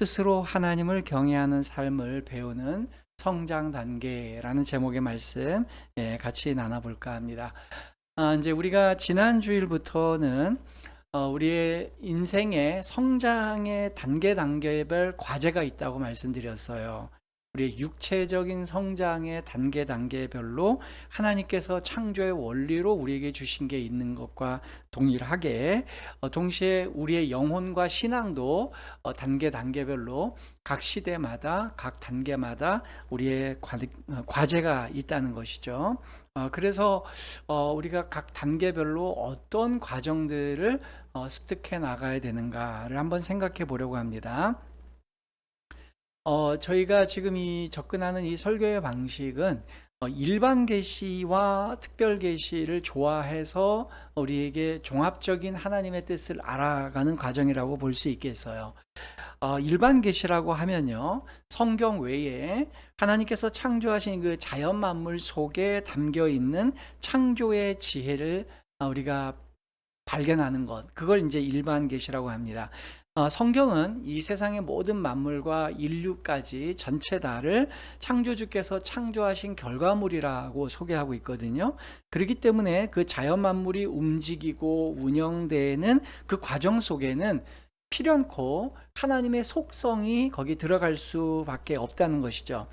스스로 하나님을 경외하는 삶을 배우는 성장 단계라는 제목의 말씀 같이 나눠볼까 합니다. 이제 우리가 지난 주일부터는 우리의 인생의 성장의 단계별 과제가 있다고 말씀드렸어요. 우리의 육체적인 성장의 단계별로 하나님께서 창조의 원리로 우리에게 주신 게 있는 것과 동일하게 동시에 우리의 영혼과 신앙도 단계별로 각 시대마다 각 단계마다 우리의 과제가 있다는 것이죠. 그래서 우리가 각 단계별로 어떤 과정들을 습득해 나가야 되는가를 한번 생각해 보려고 합니다. 저희가 지금 접근하는 이 설교의 방식은 일반 계시와 특별 계시를 좋아해서 우리에게 종합적인 하나님의 뜻을 알아가는 과정이라고 볼 수 있겠어요. 일반 계시라고 하면요, 성경 외에 하나님께서 창조하신 그 자연 만물 속에 담겨 있는 창조의 지혜를 우리가 발견하는 것, 그걸 이제 일반 계시라고 합니다. 성경은 이 세상의 모든 만물과 인류까지 전체 다를 창조주께서 창조하신 결과물이라고 소개하고 있거든요. 그렇기 때문에 그 자연 만물이 움직이고 운영되는 그 과정 속에는 필연코 하나님의 속성이 거기 들어갈 수밖에 없다는 것이죠.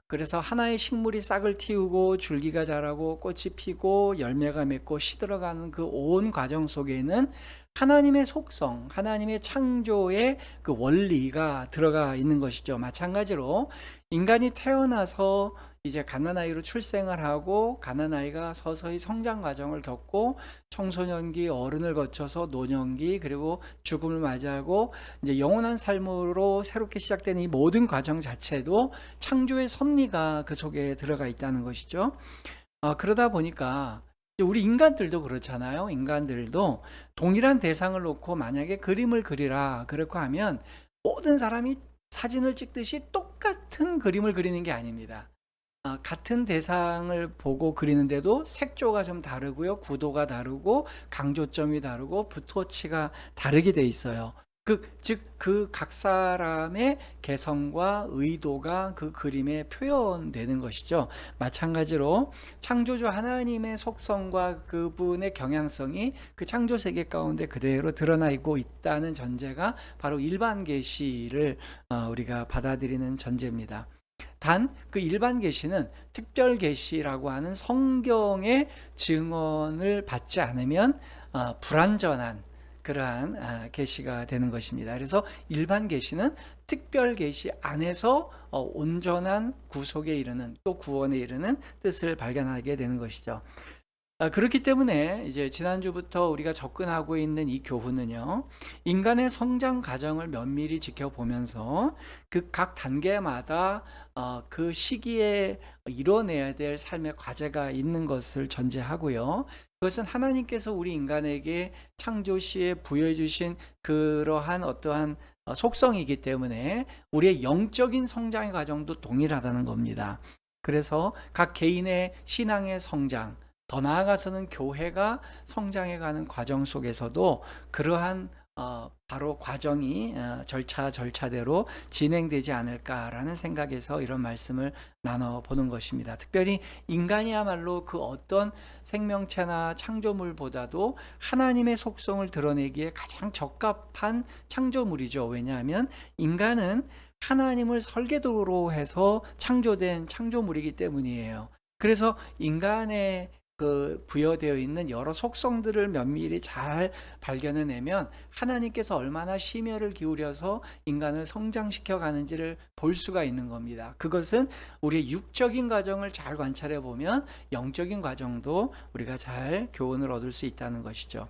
그래서 하나의 식물이 싹을 틔우고 줄기가 자라고 꽃이 피고 열매가 맺고 시들어가는 그 온 과정 속에는 하나님의 속성, 하나님의 창조의 그 원리가 들어가 있는 것이죠. 마찬가지로 인간이 태어나서 이제 갓난아이로 출생을 하고 갓난아이가 서서히 성장 과정을 겪고 청소년기, 어른을 거쳐서 노년기, 그리고 죽음을 맞이하고 이제 영원한 삶으로 새롭게 시작되는 이 모든 과정 자체도 창조의 섭리가 그 속에 들어가 있다는 것이죠. 그러다 보니까 우리 인간들도 그렇잖아요. 인간들도 동일한 대상을 놓고 만약에 그림을 그리라 그렇게 하면 모든 사람이 사진을 찍듯이 똑같은 그림을 그리는 게 아닙니다. 같은 대상을 보고 그리는데도 색조가 좀 다르고요. 구도가 다르고 강조점이 다르고 붓터치가 다르게 돼 있어요. 즉 그 각 사람의 개성과 의도가 그 그림에 표현되는 것이죠. 마찬가지로 창조주 하나님의 속성과 그분의 경향성이 그 창조 세계 가운데 그대로 드러나고 있다는 전제가 바로 일반 계시를 우리가 받아들이는 전제입니다. 단 그 일반 계시는 특별 계시라고 하는 성경의 증언을 받지 않으면 불완전한 그러한 계시가 되는 것입니다. 그래서 일반 계시는 특별 계시 안에서 온전한 구속에 이르는, 또 구원에 이르는 뜻을 발견하게 되는 것이죠. 그렇기 때문에 이제 지난주부터 우리가 접근하고 있는 이 교훈은요, 인간의 성장 과정을 면밀히 지켜보면서 그 각 단계마다 그 시기에 이뤄내야 될 삶의 과제가 있는 것을 전제하고요. 그것은 하나님께서 우리 인간에게 창조 시에 부여해 주신 그러한 어떠한 속성이기 때문에 우리의 영적인 성장의 과정도 동일하다는 겁니다. 그래서 각 개인의 신앙의 성장, 더 나아가서는 교회가 성장해가는 과정 속에서도 그러한 바로 과정이 절차대로 진행되지 않을까라는 생각에서 이런 말씀을 나눠보는 것입니다. 특별히 인간이야말로 그 어떤 생명체나 창조물보다도 하나님의 속성을 드러내기에 가장 적합한 창조물이죠. 왜냐하면 인간은 하나님을 설계도로 해서 창조된 창조물이기 때문이에요. 그래서 인간의 그 부여되어 있는 여러 속성들을 면밀히 잘 발견해내면 하나님께서 얼마나 심혈을 기울여서 인간을 성장시켜 가는지를 볼 수가 있는 겁니다. 그것은 우리의 육적인 과정을 잘 관찰해 보면 영적인 과정도 우리가 잘 교훈을 얻을 수 있다는 것이죠.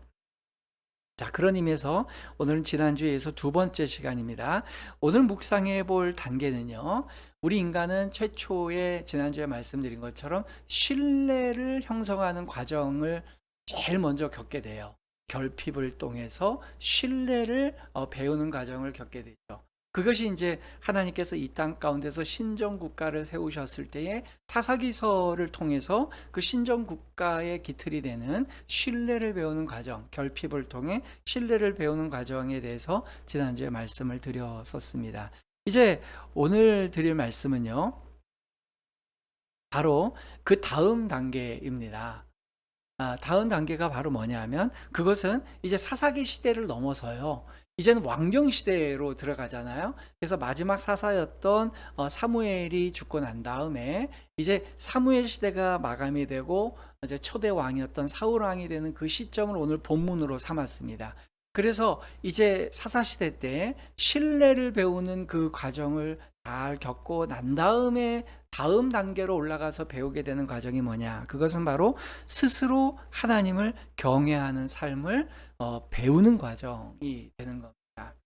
자, 그런 의미에서 오늘은 지난주에 이어서 두 번째 시간입니다. 오늘 묵상해 볼 단계는요, 우리 인간은 최초에 지난주에 말씀드린 것처럼 신뢰를 형성하는 과정을 제일 먼저 겪게 돼요. 결핍을 통해서 신뢰를 배우는 과정을 겪게 되죠. 그것이 이제 하나님께서 이 땅 가운데서 신정 국가를 세우셨을 때에 사사기서를 통해서 그 신정 국가의 기틀이 되는 신뢰를 배우는 과정, 결핍을 통해 신뢰를 배우는 과정에 대해서 지난주에 말씀을 드렸었습니다. 이제 오늘 드릴 말씀은요, 바로 그 다음 단계입니다. 다음 단계가 바로 뭐냐 하면, 그것은 이제 사사기 시대를 넘어서요, 이제는 왕정 시대로 들어가잖아요. 그래서 마지막 사사였던 사무엘이 죽고 난 다음에 이제 사무엘 시대가 마감이 되고 이제 초대 왕이었던 사울 왕이 되는 그 시점을 오늘 본문으로 삼았습니다. 그래서 이제 사사 시대 때 신뢰를 배우는 그 과정을 잘 겪고 난 다음에 다음 단계로 올라가서 배우게 되는 과정이 뭐냐? 그것은 바로 스스로 하나님을 경외하는 삶을 배우는 과정이 되는 겁니다.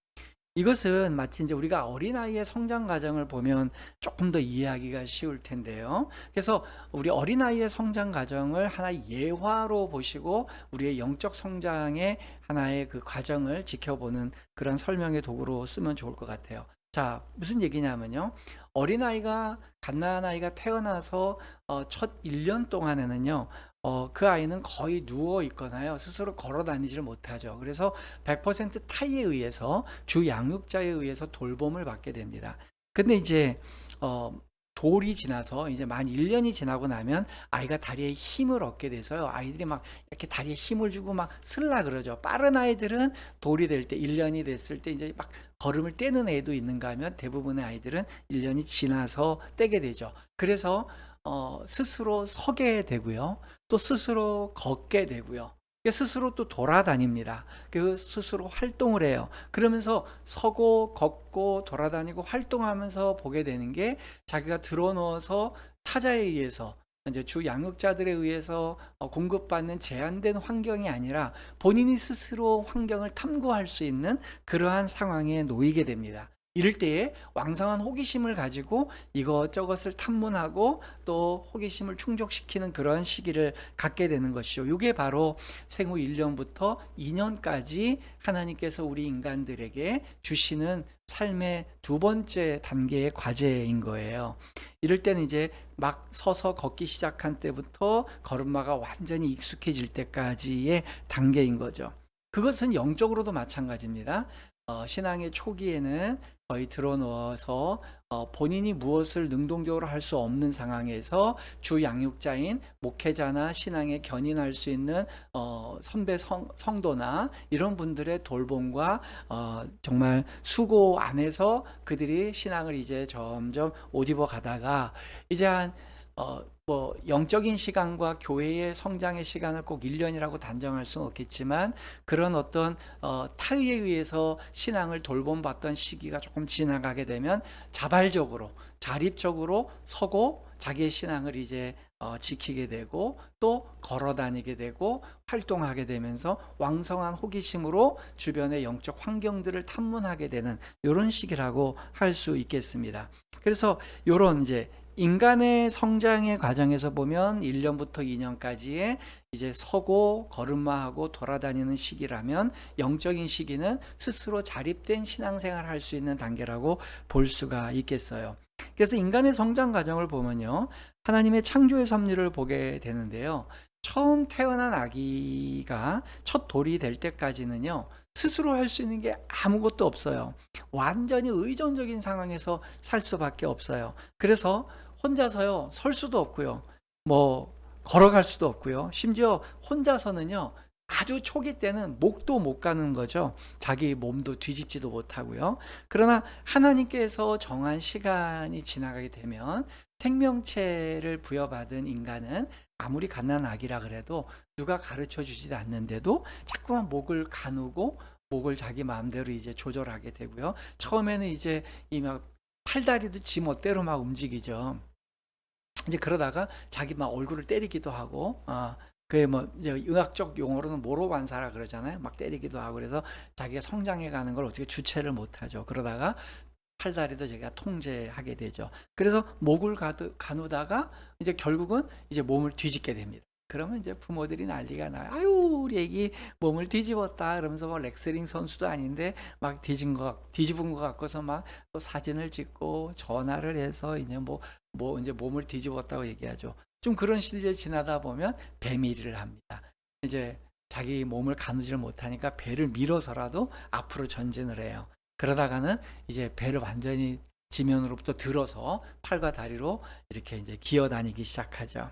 이것은 마치 이제 우리가 어린아이의 성장 과정을 보면 조금 더 이해하기가 쉬울 텐데요. 그래서 우리 어린아이의 성장 과정을 하나의 예화로 보시고 우리의 영적 성장의 하나의 그 과정을 지켜보는 그런 설명의 도구로 쓰면 좋을 것 같아요. 자, 무슨 얘기냐면요, 어린아이가, 갓난아이가 태어나서 첫 1년 동안에는요, 그 아이는 거의 누워 있거나요, 스스로 걸어 다니지를 못하죠. 그래서 100% 타이에 의해서, 주 양육자에 의해서 돌봄을 받게 됩니다. 근데 이제 돌이 지나서 이제 만 1년이 지나고 나면 아이가 다리에 힘을 얻게 돼서요, 아이들이 막 이렇게 다리에 힘을 주고 막 쓸라 그러죠. 빠른 아이들은 돌이 될 때, 1년이 됐을 때 이제 막 걸음을 떼는 애도 있는가 하면 대부분의 아이들은 1년이 지나서 떼게 되죠. 그래서 스스로 서게 되고요, 또 스스로 걷게 되고요, 스스로 또 돌아다닙니다. 그 스스로 활동을 해요. 그러면서 서고 걷고 돌아다니고 활동하면서 보게 되는 게, 자기가 들어누워서 타자에 의해서, 이제 주 양육자들에 의해서 공급받는 제한된 환경이 아니라 본인이 스스로 환경을 탐구할 수 있는 그러한 상황에 놓이게 됩니다. 이럴 때에 왕성한 호기심을 가지고 이것저것을 탐문하고 또 호기심을 충족시키는 그런 시기를 갖게 되는 것이죠. 이게 바로 생후 1년부터 2년까지 하나님께서 우리 인간들에게 주시는 삶의 두 번째 단계의 과제인 거예요. 이럴 때는 이제 막 서서 걷기 시작한 때부터 걸음마가 완전히 익숙해질 때까지의 단계인 거죠. 그것은 영적으로도 마찬가지입니다. 신앙의 초기에는 거의 들어누워서 본인이 무엇을 능동적으로 할 수 없는 상황에서 주 양육자인 목회자나 신앙에 견인할 수 있는 선배 성도나 이런 분들의 돌봄과 정말 수고 안에서 그들이 신앙을 이제 점점 옷 입어 가다가 이제 뭐 영적인 시간과 교회의 성장의 시간을 꼭 1년이라고 단정할 수는 없겠지만, 그런 어떤 타의에 의해서 신앙을 돌봄받던 시기가 조금 지나가게 되면 자발적으로, 자립적으로 서고 자기의 신앙을 이제 지키게 되고 또 걸어 다니게 되고 활동하게 되면서 왕성한 호기심으로 주변의 영적 환경들을 탐문하게 되는 이런 시기라고 할 수 있겠습니다. 그래서 이런 이제 인간의 성장의 과정에서 보면 1년부터 2년까지의 이제 서고 걸음마하고 돌아다니는 시기라면, 영적인 시기는 스스로 자립된 신앙생활을 할 수 있는 단계라고 볼 수가 있겠어요. 그래서 인간의 성장 과정을 보면요, 하나님의 창조의 섭리를 보게 되는데요, 처음 태어난 아기가 첫 돌이 될 때까지는요, 스스로 할 수 있는 게 아무것도 없어요. 완전히 의존적인 상황에서 살 수밖에 없어요. 그래서 혼자서요, 설 수도 없고요, 뭐 걸어갈 수도 없고요, 심지어 혼자서는요, 아주 초기 때는 목도 못 가는 거죠. 자기 몸도 뒤집지도 못하고요. 그러나 하나님께서 정한 시간이 지나가게 되면 생명체를 부여받은 인간은 아무리 갓난 아기라 그래도 누가 가르쳐 주지 않는데도 자꾸만 목을 가누고 목을 자기 마음대로 이제 조절하게 되고요. 처음에는 이제 이 막 팔다리도 지 멋대로 막 움직이죠. 이제 그러다가 자기 막 얼굴을 때리기도 하고, 그게 뭐 이제 의학적 용어로는 모로반사라 그러잖아요. 막 때리기도 하고, 그래서 자기가 성장해 가는 걸 어떻게 주체를 못 하죠. 그러다가 팔다리도 제가 통제하게 되죠. 그래서 목을 가누다가 이제 결국은 이제 몸을 뒤집게 됩니다. 그러면 이제 부모들이 난리가 나요. "아유 우리 애기 몸을 뒤집었다." 그러면서 뭐 레슬링 선수도 아닌데 막 뒤집은 것 같고서 막 또 사진을 찍고 전화를 해서 이제 이제 몸을 뒤집었다고 얘기하죠. 좀 그런 시대를 지나다 보면 배밀이를 합니다. 이제 자기 몸을 가누지를 못하니까 배를 밀어서라도 앞으로 전진을 해요. 그러다가는 이제 배를 완전히 지면으로부터 들어서 팔과 다리로 이렇게 이제 기어 다니기 시작하죠.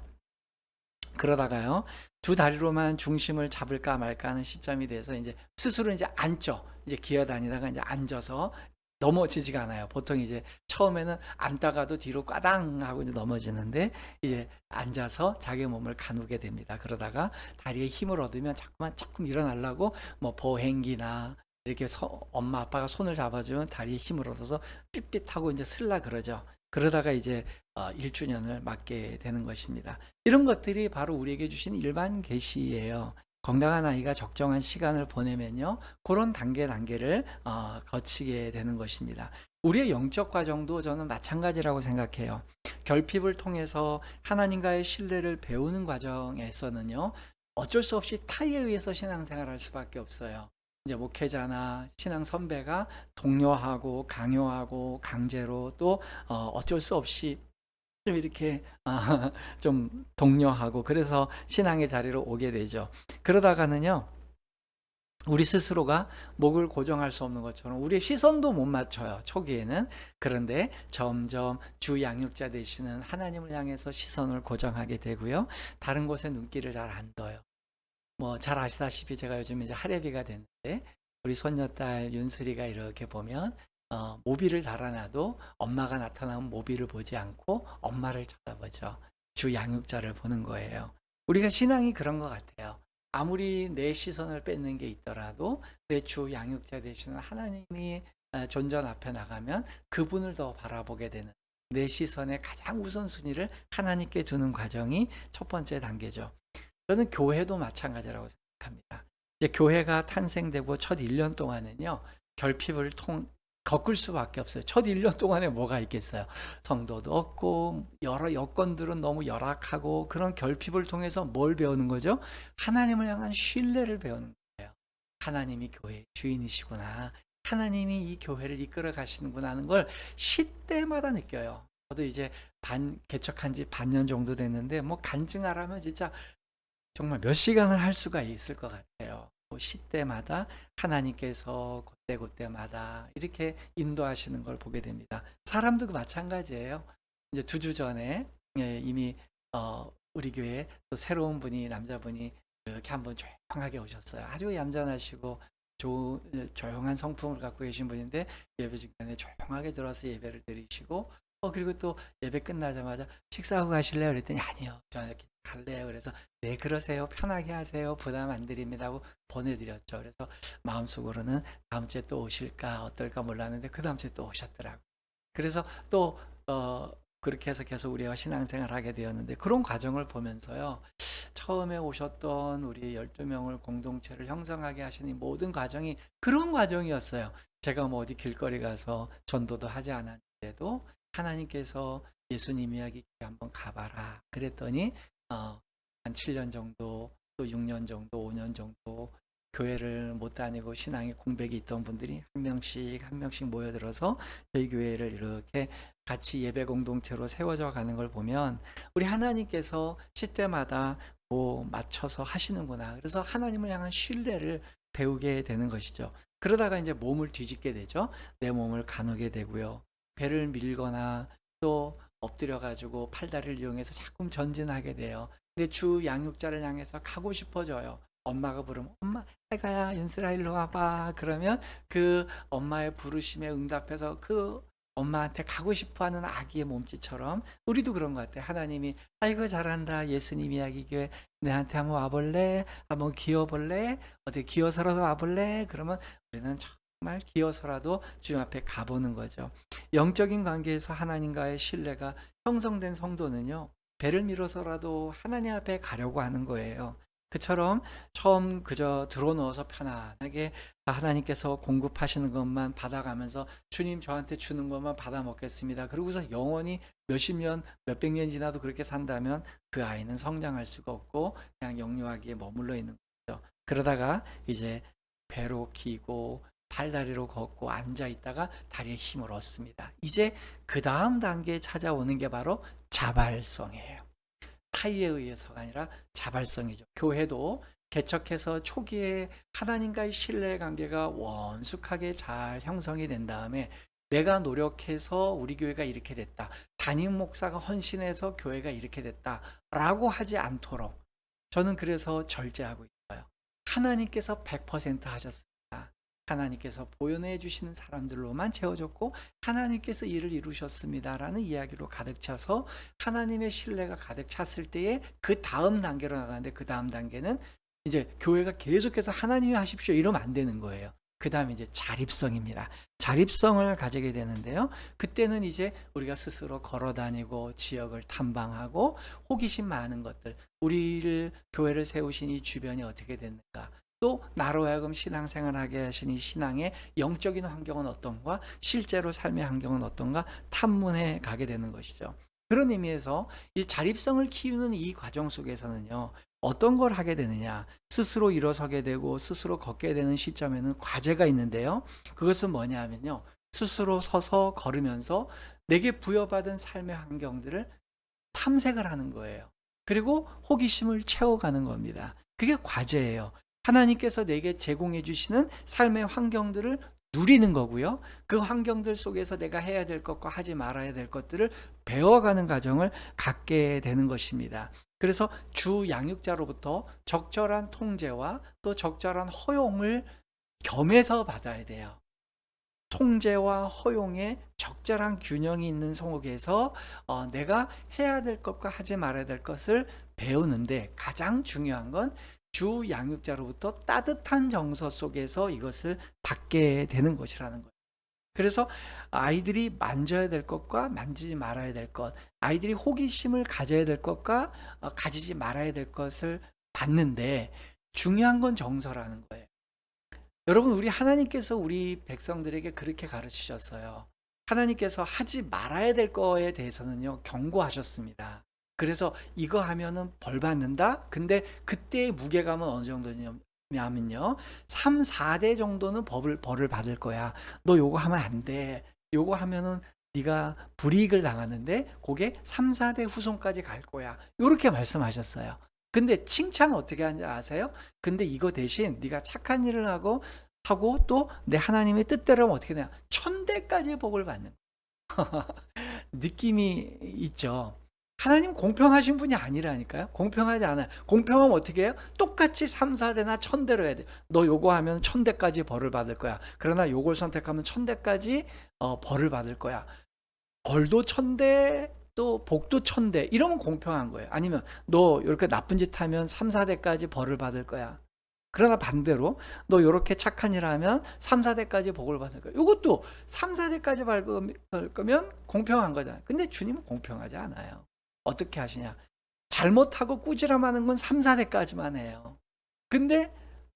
그러다가요, 두 다리로만 중심을 잡을까 말까 하는 시점이 돼서 이제 스스로 이제 앉죠. 이제 기어 다니다가 이제 앉아서 넘어지지가 않아요. 보통 이제 처음에는 앉다가도 뒤로 까당 하고 이제 넘어지는데 이제 앉아서 자기 몸을 가누게 됩니다. 그러다가 다리에 힘을 얻으면 자꾸만 조금 일어나려고 뭐 보행기나 이렇게 엄마 아빠가 손을 잡아주면 다리에 힘을 얻어서 삐삐하고 이제 슬라 그러죠. 그러다가 이제 1주년을 맞게 되는 것입니다. 이런 것들이 바로 우리에게 주신 일반 계시예요. 건강한 아이가 적정한 시간을 보내면요, 그런 단계를 거치게 되는 것입니다. 우리의 영적 과정도 저는 마찬가지라고 생각해요. 결핍을 통해서 하나님과의 신뢰를 배우는 과정에서는요, 어쩔 수 없이 타의에 의해서 신앙생활을 할 수밖에 없어요. 이제 목회자나 신앙 선배가 독려하고 강요하고 강제로 또 어쩔 수 없이 좀 이렇게 좀 독려하고 그래서 신앙의 자리로 오게 되죠. 그러다가는요, 우리 스스로가 목을 고정할 수 없는 것처럼 우리의 시선도 못 맞춰요, 초기에는. 그런데 점점 주 양육자 되시는 하나님을 향해서 시선을 고정하게 되고요. 다른 곳에 눈길을 잘 안 둬요. 뭐 잘 아시다시피 제가 요즘 이제 할애비가 됐는데 우리 손녀딸 윤슬이가 이렇게 보면 모비를 달아놔도 엄마가 나타나면 모비를 보지 않고 엄마를 쳐다보죠. 주 양육자를 보는 거예요. 우리가 신앙이 그런 것 같아요. 아무리 내 시선을 뺏는 게 있더라도 내 주 양육자 되시는 하나님이 존전 앞에 나가면 그분을 더 바라보게 되는, 내 시선의 가장 우선순위를 하나님께 두는 과정이 첫 번째 단계죠. 저는 교회도 마찬가지라고 생각합니다. 이제 교회가 탄생되고 첫 1년 동안은요, 결핍을 겪을 수밖에 없어요. 첫 1년 동안에 뭐가 있겠어요? 성도도 없고 여러 여건들은 너무 열악하고 그런 결핍을 통해서 뭘 배우는 거죠? 하나님을 향한 신뢰를 배우는 거예요. 하나님이 교회의 주인이시구나. 하나님이 이 교회를 이끌어 가시는구나 하는 걸 시때마다 느껴요. 저도 이제 개척한 지 반년 정도 됐는데 뭐 간증하라면 진짜 정말 몇 시간을 할 수가 있을 것 같아요. 시때마다 하나님께서 그때그때마다 이렇게 인도하시는 걸 보게 됩니다. 사람도 마찬가지예요. 이제 2주 전에 이미 우리 교회에 또 새로운 분이, 남자분이 이렇게 한번 조용하게 오셨어요. 아주 얌전하시고 조용한 성품을 갖고 계신 분인데 예배 중간에 조용하게 들어와서 예배를 드리시고 그리고 또 예배 끝나자마자 식사하고 가실래요? 그랬더니 아니요, 저 이렇게 갈래요. 그래서 네 그러세요, 편하게 하세요, 부담 안 드립니다 하고 보내드렸죠. 그래서 마음속으로는 다음 주에 또 오실까 어떨까 몰랐는데 그 다음 주에 또 오셨더라고요. 그래서 또 그렇게 해서 계속 우리가 신앙생활을 하게 되었는데, 그런 과정을 보면서요, 처음에 오셨던 우리 12명을 공동체를 형성하게 하시는 이 모든 과정이 그런 과정이었어요. 제가 뭐 어디 길거리 가서 전도도 하지 않았는데도 하나님께서 예수님 이야기 한번 가봐라 그랬더니 한 7년 정도, 또 6년 정도, 5년 정도 교회를 못 다니고 신앙의 공백이 있던 분들이 한 명씩 모여들어서 저희 교회를 이렇게 같이 예배 공동체로 세워져 가는 걸 보면 우리 하나님께서 시대마다 뭐 맞춰서 하시는구나. 그래서 하나님을 향한 신뢰를 배우게 되는 것이죠. 그러다가 이제 몸을 뒤집게 되죠. 내 몸을 가누게 되고요. 배를 밀거나 또 엎드려 가지고 팔다리를 이용해서 자꾸 전진하게 돼요. 근데 주 양육자를 향해서 가고 싶어져요. 엄마가 부르면 엄마 해가야 윤슬아 일로 와봐. 그러면 그 엄마의 부르심에 응답해서 그 엄마한테 가고 싶어하는 아기의 몸짓처럼 우리도 그런 것 같아요. 하나님이 아이고 잘한다, 예수님 이야기 교회 내한테 한번 와볼래? 한번 기어볼래? 어디 기어서라도 와볼래? 그러면 우리는 정말 기어서라도 주님 앞에 가보는 거죠. 영적인 관계에서 하나님과의 신뢰가 형성된 성도는요, 배를 밀어서라도 하나님 앞에 가려고 하는 거예요. 그처럼 처음 그저 들어누워서 편안하게 하나님께서 공급하시는 것만 받아가면서 주님 저한테 주는 것만 받아 먹겠습니다. 그러고서 영원히 몇십 년, 몇백 년 지나도 그렇게 산다면 그 아이는 성장할 수가 없고 그냥 영유아기에 머물러 있는 거죠. 그러다가 이제 배로 기고 팔다리로 걷고 앉아 있다가 다리에 힘을 얻습니다. 이제 그 다음 단계에 찾아오는 게 바로 자발성이에요. 타의에 의해서가 아니라 자발성이죠. 교회도 개척해서 초기에 하나님과의 신뢰 관계가 원숙하게 잘 형성이 된 다음에 내가 노력해서 우리 교회가 이렇게 됐다. 담임 목사가 헌신해서 교회가 이렇게 됐다라고 하지 않도록 저는 그래서 절제하고 있어요. 하나님께서 100% 하셨습니다. 하나님께서 보존해 주시는 사람들로만 채워졌고 하나님께서 일을 이루셨습니다라는 이야기로 가득 차서 하나님의 신뢰가 가득 찼을 때에 그 다음 단계로 나가는데 그 다음 단계는 이제 교회가 계속해서 하나님이 하십시오 이러면 안 되는 거예요. 그 다음에 이제 자립성입니다. 자립성을 가지게 되는데요. 그때는 이제 우리가 스스로 걸어 다니고 지역을 탐방하고 호기심 많은 것들, 우리를 교회를 세우신 이 주변이 어떻게 됐는가, 또 나로 하여금 신앙생활하게 하신 이 신앙의 영적인 환경은 어떤가, 실제로 삶의 환경은 어떤가 탐문해 가게 되는 것이죠. 그런 의미에서 이 자립성을 키우는 이 과정 속에서는요, 어떤 걸 하게 되느냐, 스스로 일어서게 되고 스스로 걷게 되는 시점에는 과제가 있는데요. 그것은 뭐냐 하면요, 스스로 서서 걸으면서 내게 부여받은 삶의 환경들을 탐색을 하는 거예요. 그리고 호기심을 채워가는 겁니다. 그게 과제예요. 하나님께서 내게 제공해 주시는 삶의 환경들을 누리는 거고요. 그 환경들 속에서 내가 해야 될 것과 하지 말아야 될 것들을 배워가는 과정을 갖게 되는 것입니다. 그래서 주 양육자로부터 적절한 통제와 또 적절한 허용을 겸해서 받아야 돼요. 통제와 허용의 적절한 균형이 있는 속에서 내가 해야 될 것과 하지 말아야 될 것을 배우는데 가장 중요한 건 주 양육자로부터 따뜻한 정서 속에서 이것을 받게 되는 것이라는 거예요. 그래서 아이들이 만져야 될 것과 만지지 말아야 될 것, 아이들이 호기심을 가져야 될 것과 가지지 말아야 될 것을 받는데 중요한 건 정서라는 거예요. 여러분, 우리 하나님께서 우리 백성들에게 그렇게 가르치셨어요. 하나님께서 하지 말아야 될 거에 대해서는요, 경고하셨습니다. 그래서 이거 하면은 벌 받는다? 근데 그때의 무게감은 어느 정도냐면요, 3, 4대 정도는 벌을 받을 거야. 너 요거 하면 안 돼. 요거 하면은 네가 불이익을 당하는데 그게 3, 4대 후손까지 갈 거야. 요렇게 말씀하셨어요. 근데 칭찬 어떻게 하는지 아세요? 근데 이거 대신 네가 착한 일을 하고 또 내 하나님의 뜻대로 하면 어떻게 되냐? 천대까지 복을 받는 느낌이 있죠. 하나님 공평하신 분이 아니라니까요. 공평하지 않아요. 공평하면 어떻게 해요? 똑같이 3, 4대나 1000대로 해야 돼. 너 요거 하면 1000대까지 벌을 받을 거야. 그러나 요걸 선택하면 1000대까지 벌을 받을 거야. 벌도 1000대 또 복도 1000대 이러면 공평한 거예요. 아니면 너 이렇게 나쁜 짓 하면 3, 4대까지 벌을 받을 거야. 그러나 반대로 너 요렇게 착한 일 하면 3, 4대까지 복을 받을 거야. 요것도 3, 4대까지 받을 거면 공평한 거잖아요. 근데 주님은 공평하지 않아요. 어떻게 하시냐? 잘못하고 꾸지람하는 건 3, 4대까지만 해요. 근데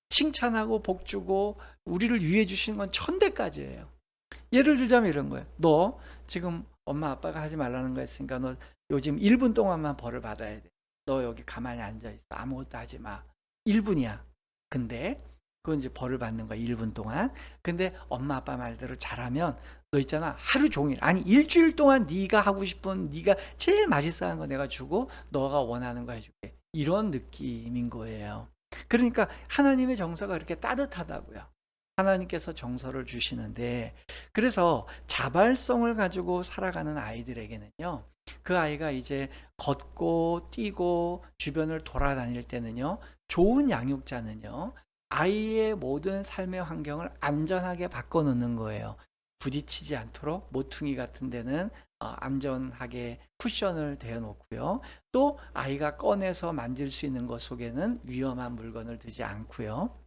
칭찬하고 복 주고 우리를 위해 주시는 건 1000대까지예요. 예를 들자면 이런 거예요. 너 지금 엄마 아빠가 하지 말라는 거 했으니까 너 요즘 1분 동안만 벌을 받아야 돼. 너 여기 가만히 앉아 있어. 아무것도 하지 마. 1분이야. 근데 그건 이제 벌을 받는 거야. 1분 동안. 근데 엄마 아빠 말대로 잘하면 너 있잖아. 하루 종일 아니 일주일 동안 네가 하고 싶은 네가 제일 맛있어 하는 거 내가 주고 너가 원하는 거 해줄게. 이런 느낌인 거예요. 그러니까 하나님의 정서가 그렇게 따뜻하다고요. 하나님께서 정서를 주시는데 그래서 자발성을 가지고 살아가는 아이들에게는요. 그 아이가 이제 걷고 뛰고 주변을 돌아다닐 때는요. 좋은 양육자는요. 아이의 모든 삶의 환경을 안전하게 바꿔 놓는 거예요. 부딪히지 않도록 모퉁이 같은 데는 안전하게 쿠션을 대어 놓고요. 또 아이가 꺼내서 만질 수 있는 것 속에는 위험한 물건을 두지 않고요.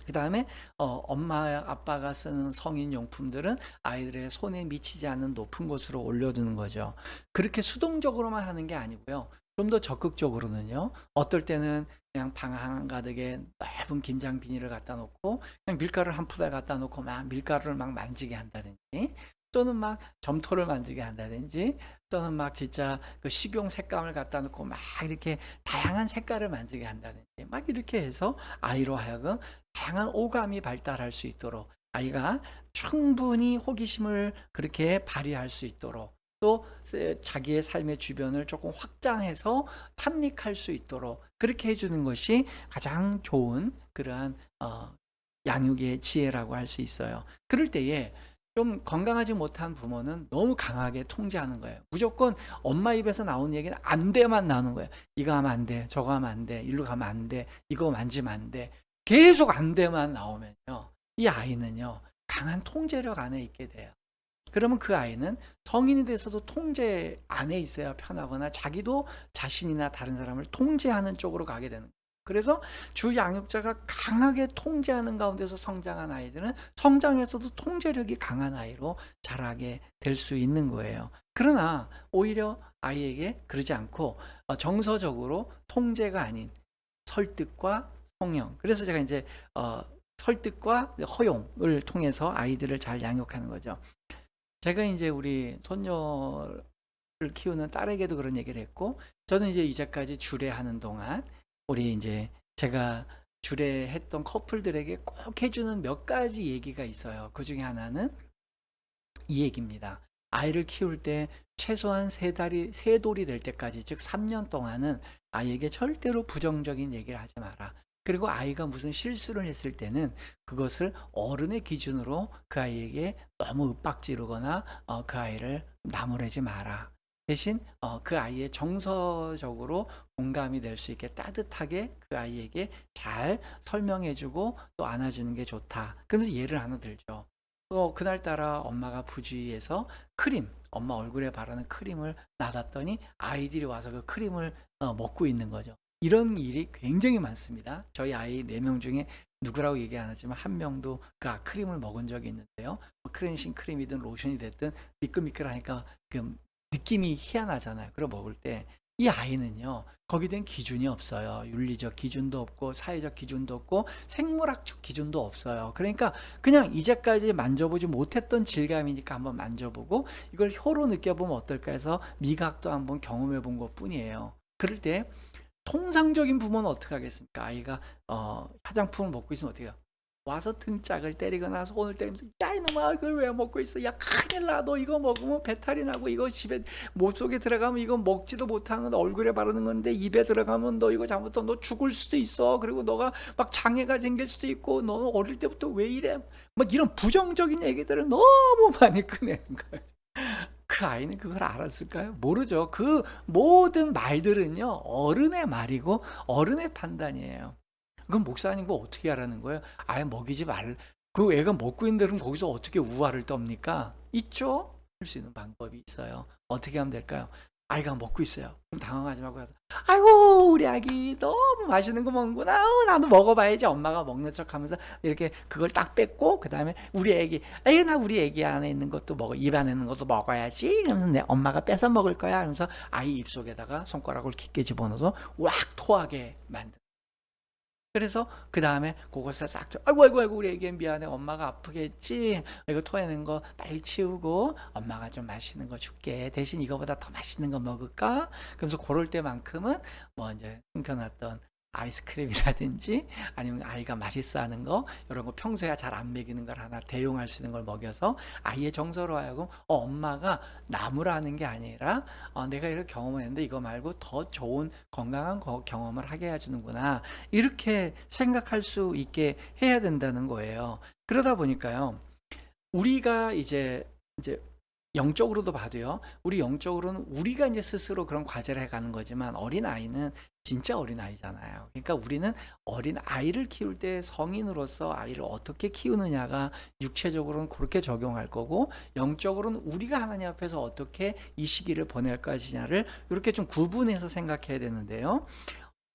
그 다음에 엄마 아빠가 쓰는 성인 용품들은 아이들의 손에 미치지 않는 높은 곳으로 올려두는 거죠. 그렇게 수동적으로만 하는 게 아니고요. 좀 더 적극적으로는요. 어떨 때는 그냥 방 한가득에 넓은 김장 비닐을 갖다 놓고 그냥 밀가루를 한 푸대 갖다 놓고 막 밀가루를 막 만지게 한다든지, 또는 막 점토를 만지게 한다든지, 또는 막 진짜 그 식용 색감을 갖다 놓고 막 이렇게 다양한 색깔을 만지게 한다든지, 막 이렇게 해서 아이로 하여금 다양한 오감이 발달할 수 있도록, 아이가 충분히 호기심을 그렇게 발휘할 수 있도록, 또 자기의 삶의 주변을 조금 확장해서 탐닉할 수 있도록 그렇게 해주는 것이 가장 좋은 그러한 양육의 지혜라고 할 수 있어요. 그럴 때에 좀 건강하지 못한 부모는 너무 강하게 통제하는 거예요. 무조건 엄마 입에서 나오는 얘기는 안 돼만 나오는 거예요. 이거 하면 안 돼, 저거 하면 안 돼, 일로 가면 안 돼, 이거 만지면 안 돼. 계속 안 돼만 나오면요, 이 아이는요 강한 통제력 안에 있게 돼요. 그러면 그 아이는 성인이 돼서도 통제 안에 있어야 편하거나 자기도 자신이나 다른 사람을 통제하는 쪽으로 가게 되는 거예요. 그래서 주 양육자가 강하게 통제하는 가운데서 성장한 아이들은 성장에서도 통제력이 강한 아이로 자라게 될 수 있는 거예요. 그러나 오히려 아이에게 그러지 않고 정서적으로 통제가 아닌 설득과 성령, 그래서 제가 이제 설득과 허용을 통해서 아이들을 잘 양육하는 거죠. 제가 이제 우리 손녀를 키우는 딸에게도 그런 얘기를 했고, 저는 이제 이제까지 주례하는 동안 우리 이제 제가 주례했던 커플들에게 꼭 해주는 몇 가지 얘기가 있어요. 그 중에 하나는 이 얘기입니다. 아이를 키울 때 최소한 세 돌이 될 때까지, 즉 3년 동안은 아이에게 절대로 부정적인 얘기를 하지 마라. 그리고 아이가 무슨 실수를 했을 때는 그것을 어른의 기준으로 그 아이에게 너무 윽박지르거나 그 아이를 나무라지 마라. 대신 그 아이의 정서적으로 공감이 될 수 있게 따뜻하게 그 아이에게 잘 설명해주고 또 안아주는 게 좋다. 그러면서 예를 하나 들죠. 그날따라 엄마가 부주의해서 엄마 얼굴에 바르는 크림을 놔뒀더니 아이들이 와서 그 크림을 먹고 있는 거죠. 이런 일이 굉장히 많습니다. 저희 아이 4명 중에 누구라고 얘기 안 하지만 한 명도 그 크림을 먹은 적이 있는데요. 크렌싱 크림이든 로션이 됐든 미끌미끌하니까 그 느낌이 희한하잖아요. 그걸 먹을 때 이 아이는요, 거기에 대한 기준이 없어요. 윤리적 기준도 없고 사회적 기준도 없고 생물학적 기준도 없어요. 그러니까 그냥 이제까지 만져보지 못했던 질감이니까 한번 만져보고 이걸 혀로 느껴보면 어떨까 해서 미각도 한번 경험해 본 것 뿐이에요. 그럴 때 통상적인 부모는 어떻게 하겠습니까? 아이가 화장품을 먹고 있으면 어떻게 해요? 와서 등짝을 때리거나 손을 때리면서 야 이놈아 이걸 왜 먹고 있어, 야 큰일 나, 너 이거 먹으면 배탈이 나고 이거 집에 몸속에 들어가면 이거 먹지도 못하는 얼굴에 바르는 건데 입에 들어가면 너 이거 잘못하면 너 죽을 수도 있어, 그리고 너가 막 장애가 생길 수도 있고 너 어릴 때부터 왜 이래, 막 이런 부정적인 얘기들을 너무 많이 꺼내는 거예요. 그 아이는 그걸 알았을까요? 모르죠. 그 모든 말들은요 어른의 말이고 어른의 판단이에요. 그럼 목사님 뭐 어떻게 하라는 거예요? 아예 먹이지 말. 그 애가 먹고 있는데 그럼 거기서 어떻게 우화를 떱니까? 있죠? 할 수 있는 방법이 있어요. 어떻게 하면 될까요? 아이가 먹고 있어요. 그럼 당황하지 말고 가서 아이고 우리 아기 너무 맛있는 거 먹는구나. 나도 먹어봐야지. 엄마가 먹는 척하면서 이렇게 그걸 딱 뺏고 그 다음에 우리 애기, 에이 나 우리 애기 안에 있는 것도 먹어, 입 안에 있는 것도 먹어야지. 그러면서 내 엄마가 뺏어 먹을 거야. 그러면서 아이 입속에다가 손가락을 깊게 집어넣어서 왁 토하게 만든. 그래서 그 다음에 그것을 싹 아이고 아이고 아이고 우리 애기 미안해, 엄마가 아프겠지, 이거 토해낸 거 빨리 치우고 엄마가 좀 맛있는 거 줄게, 대신 이거보다 더 맛있는 거 먹을까. 그러면서 그럴 때만큼은 뭐 이제 숨겨놨던 아이스크림이라든지 아니면 아이가 맛있어하는 거, 이런 거 평소에 잘 안 먹이는 걸 하나 대용할 수 있는 걸 먹여서 아이의 정서로 하여금 엄마가 나무라는 게 아니라 내가 이렇게 경험을 했는데 이거 말고 더 좋은 건강한 경험을 하게 해주는구나, 이렇게 생각할 수 있게 해야 된다는 거예요. 그러다 보니까요, 우리가 이제 영적으로도 봐도요, 우리 영적으로는 우리가 이제 스스로 그런 과제를 해가는 거지만 어린아이는 진짜 어린아이잖아요. 그러니까 우리는 어린아이를 키울 때 성인으로서 아이를 어떻게 키우느냐가 육체적으로는 그렇게 적용할 거고, 영적으로는 우리가 하나님 앞에서 어떻게 이 시기를 보낼 것이냐를 이렇게 좀 구분해서 생각해야 되는데요.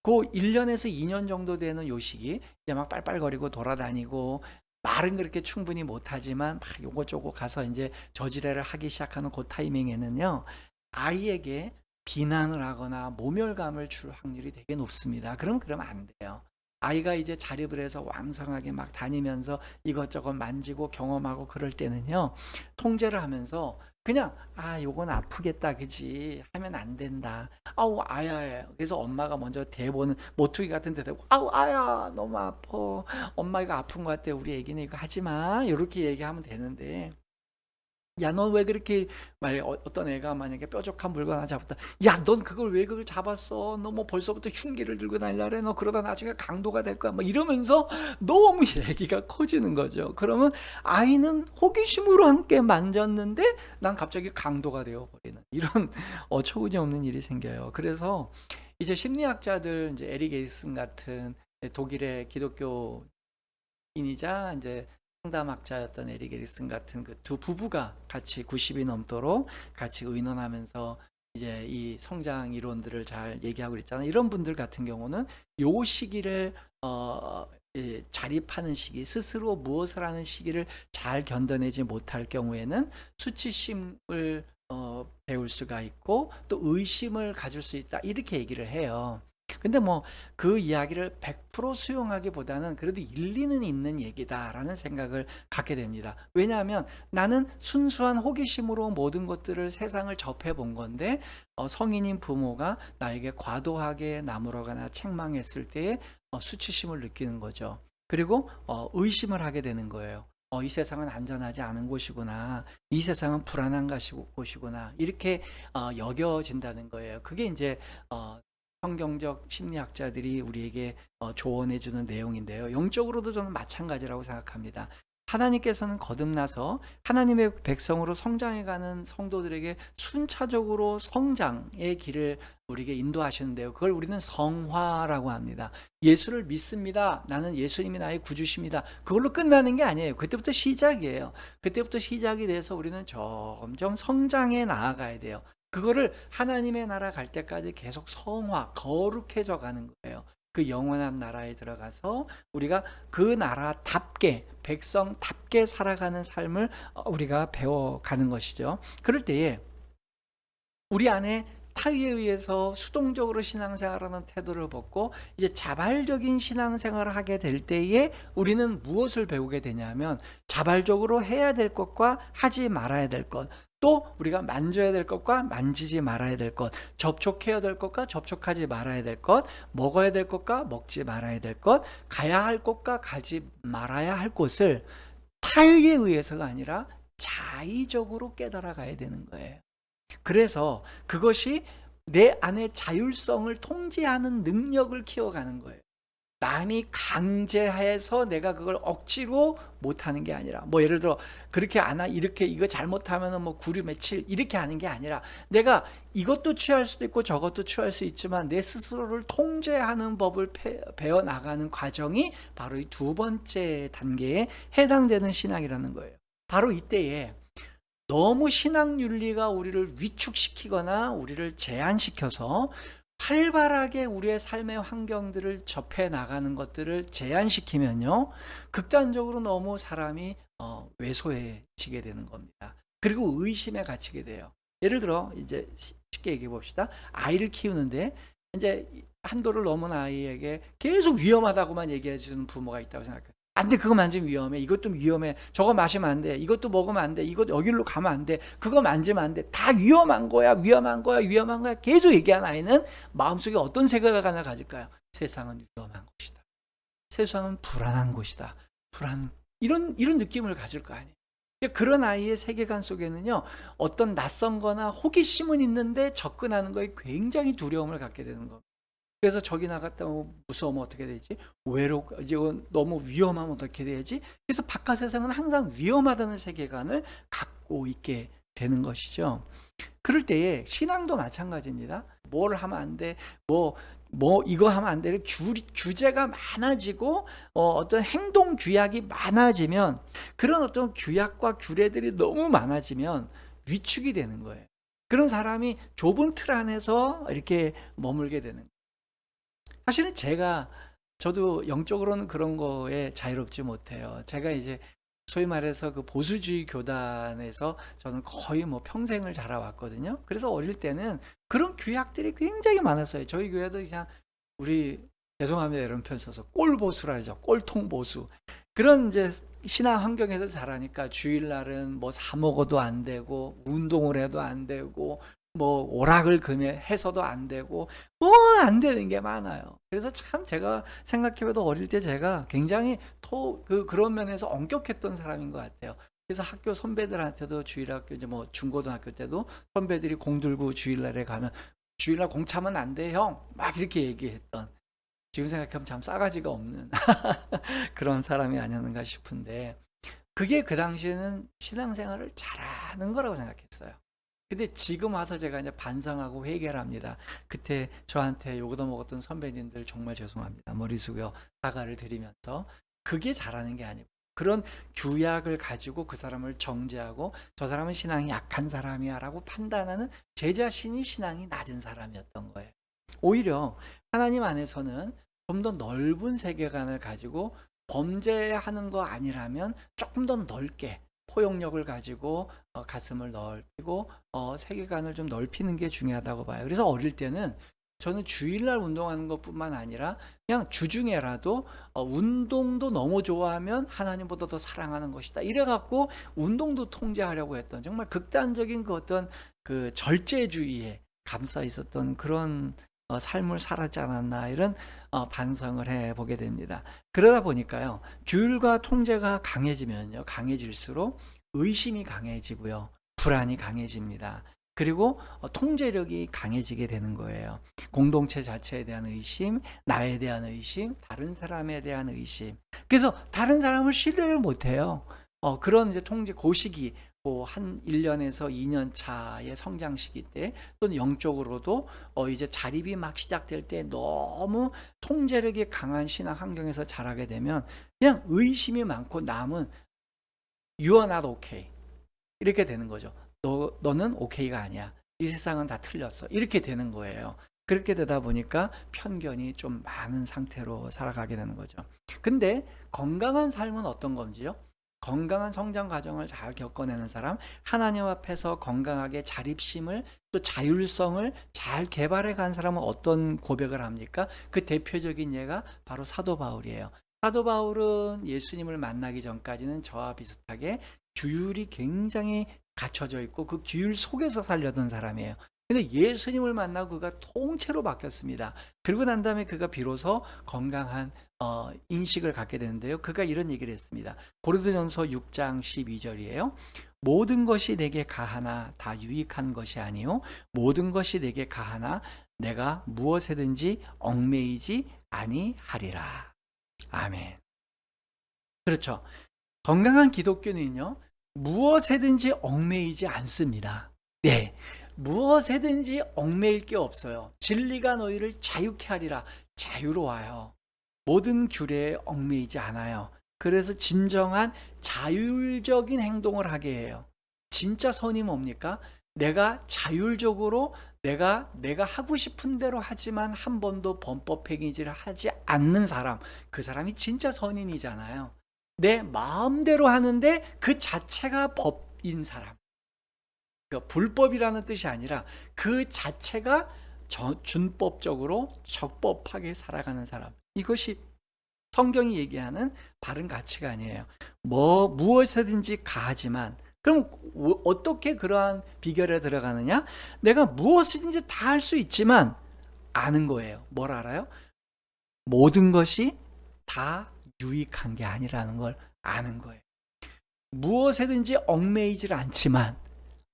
그 1년에서 2년 정도 되는 요 시기, 이제 막 빨빨거리고 돌아다니고 말은 그렇게 충분히 못하지만 막 요거저거 가서 이제 저지레를 하기 시작하는 그 타이밍에는요, 아이에게 비난을 하거나 모멸감을 줄 확률이 되게 높습니다. 그러면 안 돼요. 아이가 이제 자립을 해서 왕성하게 막 다니면서 이것저것 만지고 경험하고 그럴 때는요, 통제를 하면서 그냥 요건 아프겠다 그지 하면 안 된다. 아우 아야. 그래서 엄마가 먼저 대보는 모퉁이 같은 데 대고 아우 아야 너무 아파. 엄마 이거 아픈 것 같아. 우리 애기는 이거 하지 마. 이렇게 얘기하면 되는데, 야, 넌 왜 그렇게 말해? 어떤 애가 만약에 뾰족한 물건 하나 잡았다. 야, 넌 그걸 잡았어? 너 뭐 벌써부터 흉기를 들고 다닐라 그래? 너 그러다 나중에 강도가 될 거야. 뭐 이러면서 너무 얘기가 커지는 거죠. 그러면 아이는 호기심으로 함께 만졌는데 난 갑자기 강도가 되어 버리는 이런 어처구니 없는 일이 생겨요. 그래서 이제 심리학자들 이제 에릭 에이슨 같은 독일의 기독교인이자 이제 상담학자였던 에릭 에리슨 같은 그 두 부부가 같이 90이 넘도록 같이 의논하면서 이제 이 성장 이론들을 잘 얘기하고 있잖아요. 이런 분들 같은 경우는 요 시기를 자립하는 시기, 스스로 무엇을 하는 시기를 잘 견뎌내지 못할 경우에는 수치심을 배울 수가 있고 또 의심을 가질 수 있다, 이렇게 얘기를 해요. 근데 뭐 그 이야기를 100% 수용하기보다는 그래도 일리는 있는 얘기다라는 생각을 갖게 됩니다. 왜냐하면 나는 순수한 호기심으로 모든 것들을, 세상을 접해 본 건데 성인인 부모가 나에게 과도하게 나무라거나 책망했을 때에 수치심을 느끼는 거죠. 그리고 의심을 하게 되는 거예요. 이 세상은 안전하지 않은 곳이구나. 이 세상은 불안한 곳이구나. 이렇게 여겨진다는 거예요. 그게 이제 성경적 심리학자들이 우리에게 조언해 주는 내용인데요. 영적으로도 저는 마찬가지라고 생각합니다. 하나님께서는 거듭나서 하나님의 백성으로 성장해가는 성도들에게 순차적으로 성장의 길을 우리에게 인도하시는데요. 그걸 우리는 성화라고 합니다. 예수를 믿습니다. 나는 예수님이 나의 구주십니다. 그걸로 끝나는 게 아니에요. 그때부터 시작이에요. 그때부터 시작이 돼서 우리는 점점 성장해 나아가야 돼요. 그거를 하나님의 나라 갈 때까지 계속 성화, 거룩해져 가는 거예요. 그 영원한 나라에 들어가서 우리가 그 나라답게, 백성답게 살아가는 삶을 우리가 배워가는 것이죠. 그럴 때에 우리 안에 타의에 의해서 수동적으로 신앙생활하는 태도를 벗고 이제 자발적인 신앙생활을 하게 될 때에 우리는 무엇을 배우게 되냐면, 자발적으로 해야 될 것과 하지 말아야 될 것, 또 우리가 만져야 될 것과 만지지 말아야 될 것, 접촉해야 될 것과 접촉하지 말아야 될 것, 먹어야 될 것과 먹지 말아야 될 것, 가야 할 곳과 가지 말아야 할 곳을 타의에 의해서가 아니라 자의적으로 깨달아 가야 되는 거예요. 그래서 그것이 내 안의 자율성을 통제하는 능력을 키워가는 거예요. 남이 강제해서 내가 그걸 억지로 못하는 게 아니라, 뭐 예를 들어 그렇게 안 하, 이렇게 이거 잘못하면은 뭐 구류 며칠 이렇게 하는 게 아니라, 내가 이것도 취할 수도 있고 저것도 취할 수 있지만 내 스스로를 통제하는 법을 배워 나가는 과정이 바로 이 두 번째 단계에 해당되는 신앙이라는 거예요. 바로 이때에 너무 신앙 윤리가 우리를 위축시키거나 우리를 제한시켜서 활발하게 우리의 삶의 환경들을 접해 나가는 것들을 제한시키면요, 극단적으로 너무 사람이 왜소해지게 되는 겁니다. 그리고 의심에 갇히게 돼요. 예를 들어 이제 쉽게 얘기해 봅시다. 아이를 키우는데 이제 한도를 넘은 아이에게 계속 위험하다고만 얘기해 주는 부모가 있다고 생각해요. 안 돼, 그거 만지면 위험해. 이것도 위험해. 저거 마시면 안 돼. 이것도 먹으면 안 돼. 이것 여기로 가면 안 돼. 그거 만지면 안 돼. 다 위험한 거야. 위험한 거야. 위험한 거야. 계속 얘기한 아이는 마음속에 어떤 세계관을 가질까요? 세상은 위험한 곳이다. 세상은 불안한 곳이다. 이런 느낌을 가질 거 아니에요. 그런 아이의 세계관 속에는요, 어떤 낯선 거나 호기심은 있는데 접근하는 거에 굉장히 두려움을 갖게 되는 겁니다. 그래서 저기 나갔다 무서우면 어떻게 되지? 이제 너무 위험하면 어떻게 되지? 그래서 바깥 세상은 항상 위험하다는 세계관을 갖고 있게 되는 것이죠. 그럴 때에 신앙도 마찬가지입니다. 뭘 하면 안 돼, 이거 하면 안 돼, 규제가 많아지고 어떤 행동 규약이 많아지면, 그런 어떤 규약과 규례들이 너무 많아지면 위축이 되는 거예요. 그런 사람이 좁은 틀 안에서 이렇게 머물게 되는 거예요. 사실은 저도 영적으로는 그런 거에 자유롭지 못해요. 제가 이제 소위 말해서 그 보수주의 교단에서 저는 거의 뭐 평생을 자라왔거든요. 그래서 어릴 때는 그런 규약들이 굉장히 많았어요. 저희 교회도 그냥 우리 죄송합니다 이런 표현 써서 꼴보수라 그러죠. 꼴통 보수. 그런 이제 신앙 환경에서 자라니까 주일날은 뭐 사 먹어도 안 되고 운동을 해도 안 되고 뭐 오락을 금해 해서도 안 되고 뭐 안 되는 게 많아요. 그래서 참 제가 생각해봐도 어릴 때 제가 굉장히 그런 면에서 엄격했던 사람인 것 같아요. 그래서 학교 선배들한테도 주일학교 이제 뭐 중고등학교 때도 선배들이 공 들고 주일날에 가면 주일날 공 차면 안 돼, 형. 막 이렇게 얘기했던. 지금 생각하면 참 싸가지가 없는 그런 사람이 아니었는가 싶은데 그게 그 당시에는 신앙생활을 잘하는 거라고 생각했어요. 근데 지금 와서 제가 이제 반성하고 회개를 합니다. 그때 저한테 욕도 먹었던 선배님들 정말 죄송합니다. 머리 숙여 사과를 드리면서 그게 잘하는 게 아니고 그런 규약을 가지고 그 사람을 정죄하고 저 사람은 신앙이 약한 사람이야 라고 판단하는 제 자신이 신앙이 낮은 사람이었던 거예요. 오히려 하나님 안에서는 좀 더 넓은 세계관을 가지고 범죄하는 거 아니라면 조금 더 넓게 포용력을 가지고 가슴을 넓히고 세계관을 좀 넓히는 게 중요하다고 봐요. 그래서 어릴 때는 저는 주일날 운동하는 것뿐만 아니라 그냥 주중에라도 운동도 너무 좋아하면 하나님보다 더 사랑하는 것이다. 이래갖고 운동도 통제하려고 했던 정말 극단적인 그 어떤 그 절제주의에 감싸 있었던 그런 삶을 살았지 않았나 이런 반성을 해보게 됩니다. 그러다 보니까요. 규율과 통제가 강해지면요. 강해질수록 의심이 강해지고요. 불안이 강해집니다. 그리고 통제력이 강해지게 되는 거예요. 공동체 자체에 대한 의심, 나에 대한 의심, 다른 사람에 대한 의심. 그래서 다른 사람을 신뢰를 못해요. 그런 이제 통제 고시기, 한 1년에서 2년 차의 성장 시기 때 또는 영적으로도 이제 자립이 막 시작될 때 너무 통제력이 강한 신앙 환경에서 자라게 되면 그냥 의심이 많고 남은 You are not okay 이렇게 되는 거죠. 너는 오케이가 아니야. 이 세상은 다 틀렸어. 이렇게 되는 거예요. 그렇게 되다 보니까 편견이 좀 많은 상태로 살아가게 되는 거죠. 근데 건강한 삶은 어떤 건지요? 건강한 성장 과정을 잘 겪어내는 사람, 하나님 앞에서 건강하게 자립심을 또 자율성을 잘 개발해 간 사람은 어떤 고백을 합니까? 그 대표적인 예가 바로 사도 바울이에요. 사도 바울은 예수님을 만나기 전까지는 저와 비슷하게 규율이 굉장히 갖춰져 있고 그 규율 속에서 살려던 사람이에요. 근데 예수님을 만나고 그가 통째로 바뀌었습니다. 그러고 난 다음에 그가 비로소 건강한 인식을 갖게 되는데요. 그가 이런 얘기를 했습니다. 고린도전서 6장 12절이에요. 모든 것이 내게 가하나 다 유익한 것이 아니요 모든 것이 내게 가하나 내가 무엇에든지 얽매이지 아니하리라. 아멘. 그렇죠. 건강한 기독교는요. 무엇에든지 얽매이지 않습니다. 네. 무엇에든지 얽매일 게 없어요. 진리가 너희를 자유케 하리라. 자유로워요. 모든 규례에 얽매이지 않아요. 그래서 진정한 자율적인 행동을 하게 해요. 진짜 선이 뭡니까? 내가 자율적으로 내가 하고 싶은 대로 하지만 한 번도 범법 행위질을 하지 않는 사람, 그 사람이 진짜 선인이잖아요. 내 마음대로 하는데 그 자체가 법인 사람. 그러니까 불법이라는 뜻이 아니라 그 자체가 준법적으로 적법하게 살아가는 사람. 이것이 성경이 얘기하는 바른 가치관이에요. 무엇이든지 가하지만 그럼 어떻게 그러한 비결에 들어가느냐? 내가 무엇이든지 다 할 수 있지만 아는 거예요. 뭘 알아요? 모든 것이 다 유익한 게 아니라는 걸 아는 거예요. 무엇에든지 얽매이질 않지만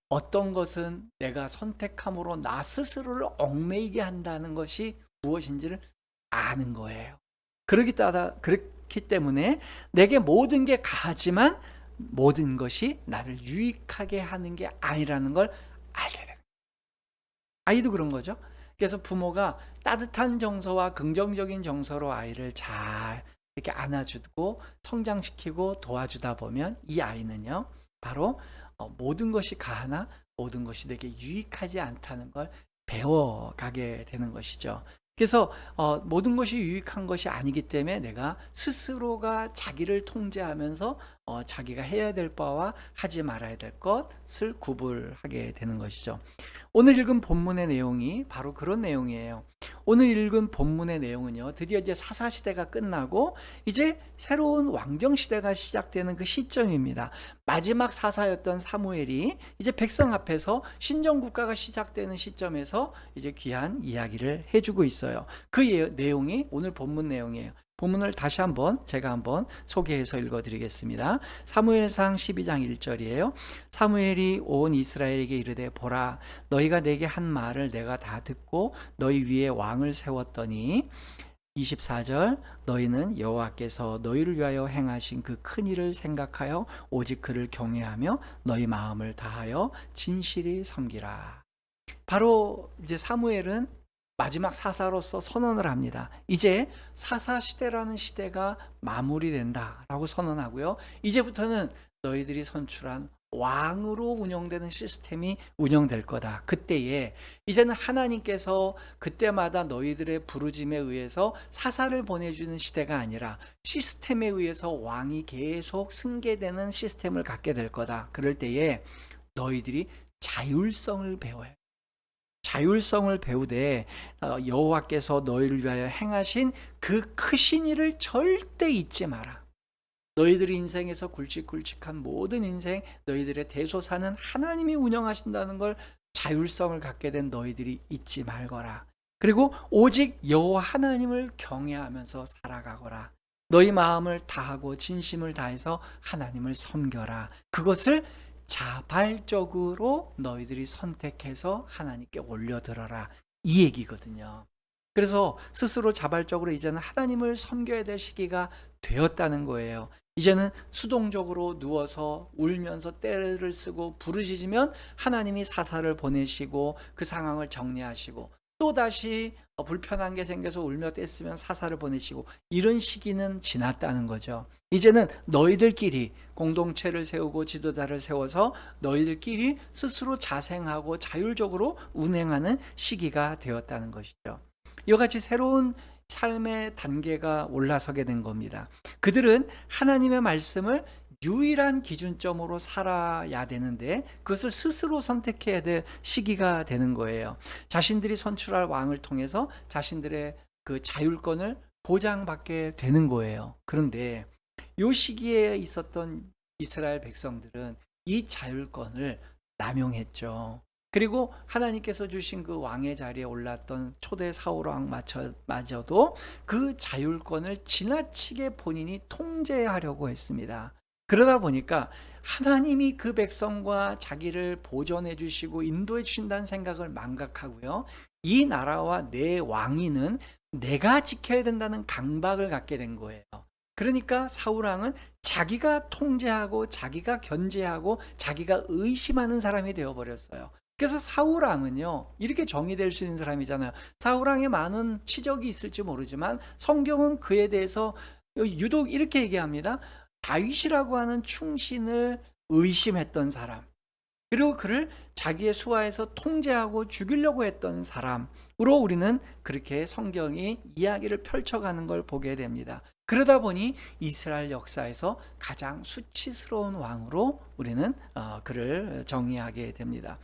어떤 것은 내가 선택함으로 나 스스로를 얽매이게 한다는 것이 무엇인지를 아는 거예요. 그렇기 때문에 내게 모든 게 가하지만 모든 것이 나를 유익하게 하는 게 아니라는 걸 알게 되는 거예요. 아이도 그런 거죠. 그래서 부모가 따뜻한 정서와 긍정적인 정서로 아이를 잘 이렇게 안아주고 성장시키고 도와주다 보면 이 아이는요. 바로 모든 것이 가하나 모든 것이 내게 유익하지 않다는 걸 배워가게 되는 것이죠. 그래서 모든 것이 유익한 것이 아니기 때문에 내가 스스로가 자기를 통제하면서 자기가 해야 될 바와 하지 말아야 될 것을 구분하게 되는 것이죠. 오늘 읽은 본문의 내용이 바로 그런 내용이에요. 오늘 읽은 본문의 내용은요, 드디어 이제 사사시대가 끝나고 이제 새로운 왕정시대가 시작되는 그 시점입니다. 마지막 사사였던 사무엘이 이제 백성 앞에서 신정국가가 시작되는 시점에서 이제 귀한 이야기를 해주고 있어요. 그 내용이 오늘 본문 내용이에요. 본문을 다시 한번 제가 한번 소개해서 읽어드리겠습니다. 사무엘상 12장 1절이에요. 사무엘이 온 이스라엘에게 이르되 보라 너희가 내게 한 말을 내가 다 듣고 너희 위에 왕을 세웠더니 24절 너희는 여호와께서 너희를 위하여 행하신 그 큰 일을 생각하여 오직 그를 경외하며 너희 마음을 다하여 진실히 섬기라. 바로 이제 사무엘은 마지막 사사로서 선언을 합니다. 이제 사사 시대라는 시대가 마무리된다라고 선언하고요. 이제부터는 너희들이 선출한 왕으로 운영되는 시스템이 운영될 거다. 그때에 이제는 하나님께서 그때마다 너희들의 부르짐에 의해서 사사를 보내주는 시대가 아니라 시스템에 의해서 왕이 계속 승계되는 시스템을 갖게 될 거다. 그럴 때에 너희들이 자율성을 배워야 자율성을 배우되 여호와께서 너희를 위하여 행하신 그 크신 일을 절대 잊지 마라. 너희들의 인생에서 굵직굵직한 모든 인생, 너희들의 대소사는 하나님이 운영하신다는 걸 자율성을 갖게 된 너희들이 잊지 말거라. 그리고 오직 여호와 하나님을 경외하면서 살아가거라. 너희 마음을 다하고 진심을 다해서 하나님을 섬겨라. 그것을 자발적으로 너희들이 선택해서 하나님께 올려드려라. 이 얘기거든요. 그래서 스스로 자발적으로 이제는 하나님을 섬겨야 될 시기가 되었다는 거예요. 이제는 수동적으로 누워서 울면서 떼를 쓰고 부르짖으면 하나님이 사사를 보내시고 그 상황을 정리하시고 또다시 불편한 게 생겨서 울며 떼쓰면 사사를 보내시고 이런 시기는 지났다는 거죠. 이제는 너희들끼리 공동체를 세우고 지도자를 세워서 너희들끼리 스스로 자생하고 자율적으로 운행하는 시기가 되었다는 것이죠. 이와 같이 새로운 삶의 단계가 올라서게 된 겁니다. 그들은 하나님의 말씀을 유일한 기준점으로 살아야 되는데 그것을 스스로 선택해야 될 시기가 되는 거예요. 자신들이 선출할 왕을 통해서 자신들의 그 자율권을 보장받게 되는 거예요. 그런데 이 시기에 있었던 이스라엘 백성들은 이 자율권을 남용했죠. 그리고 하나님께서 주신 그 왕의 자리에 올랐던 초대 사울왕 마저도 그 자율권을 지나치게 본인이 통제하려고 했습니다. 그러다 보니까 하나님이 그 백성과 자기를 보존해 주시고 인도해 주신다는 생각을 망각하고요. 이 나라와 내 왕위는 내가 지켜야 된다는 강박을 갖게 된 거예요. 그러니까 사울왕은 자기가 통제하고 자기가 견제하고 자기가 의심하는 사람이 되어버렸어요. 그래서 사울왕은요 이렇게 정의될 수 있는 사람이잖아요. 사울왕에 많은 치적이 있을지 모르지만 성경은 그에 대해서 유독 이렇게 얘기합니다. 다윗이라고 하는 충신을 의심했던 사람, 그리고 그를 자기의 수하에서 통제하고 죽이려고 했던 사람으로 우리는 그렇게 성경이 이야기를 펼쳐가는 걸 보게 됩니다. 그러다 보니 이스라엘 역사에서 가장 수치스러운 왕으로 우리는 그를 정의하게 됩니다.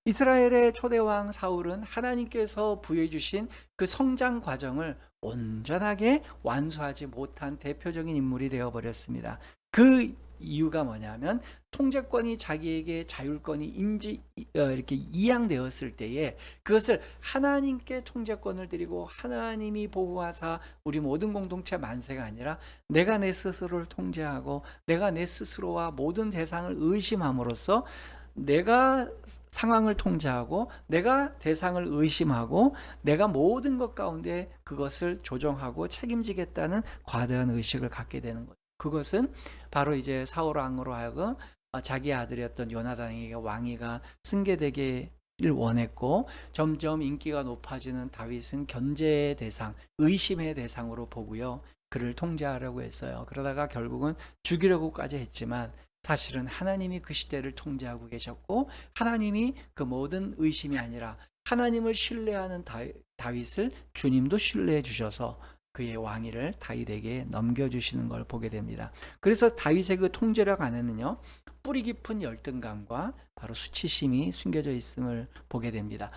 이스라엘의 초대왕 사울은 하나님께서 부여해 주신 그 성장 과정을 온전하게 완수하지 못한 대표적인 인물이 되어버렸습니다. 그 이유가 뭐냐면 통제권이 자기에게 자율권이 이렇게 이양되었을 때에 그것을 하나님께 통제권을 드리고 하나님이 보호하사 우리 모든 공동체 만세가 아니라 내가 내 스스로를 통제하고 내가 내 스스로와 모든 대상을 의심함으로써 내가 상황을 통제하고 내가 대상을 의심하고 내가 모든 것 가운데 그것을 조정하고 책임지겠다는 과도한 의식을 갖게 되는 거죠. 그것은 바로 이제 사울 왕으로 하여금 자기 아들이었던 요나단에게 왕위가 승계되기를 원했고 점점 인기가 높아지는 다윗은 견제의 대상, 의심의 대상으로 보고요. 그를 통제하려고 했어요. 그러다가 결국은 죽이려고까지 했지만 사실은 하나님이 그 시대를 통제하고 계셨고 하나님이 그 모든 의심이 아니라 하나님을 신뢰하는 다윗을 주님도 신뢰해 주셔서 그의 왕위를 다윗에게 넘겨주시는 걸 보게 됩니다. 그래서 다윗의 그 통제력 안에는요, 뿌리 깊은 열등감과 바로 수치심이 숨겨져 있음을 보게 됩니다.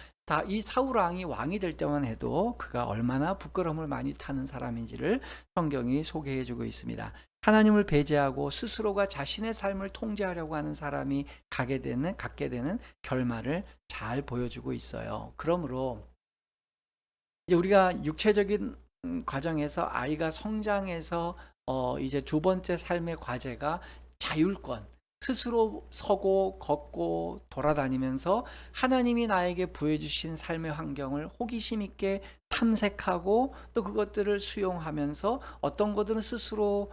이 사울 왕이 왕이 될 때만 해도 그가 얼마나 부끄러움을 많이 타는 사람인지를 성경이 소개해 주고 있습니다. 하나님을 배제하고 스스로가 자신의 삶을 통제하려고 하는 사람이 갖게 되는 결말을 잘 보여주고 있어요. 그러므로 이제 우리가 육체적인 과정에서 아이가 성장해서 이제 두 번째 삶의 과제가 자율권, 스스로 서고 걷고 돌아다니면서 하나님이 나에게 부여 주신 삶의 환경을 호기심 있게 탐색하고 또 그것들을 수용하면서 어떤 것들은 스스로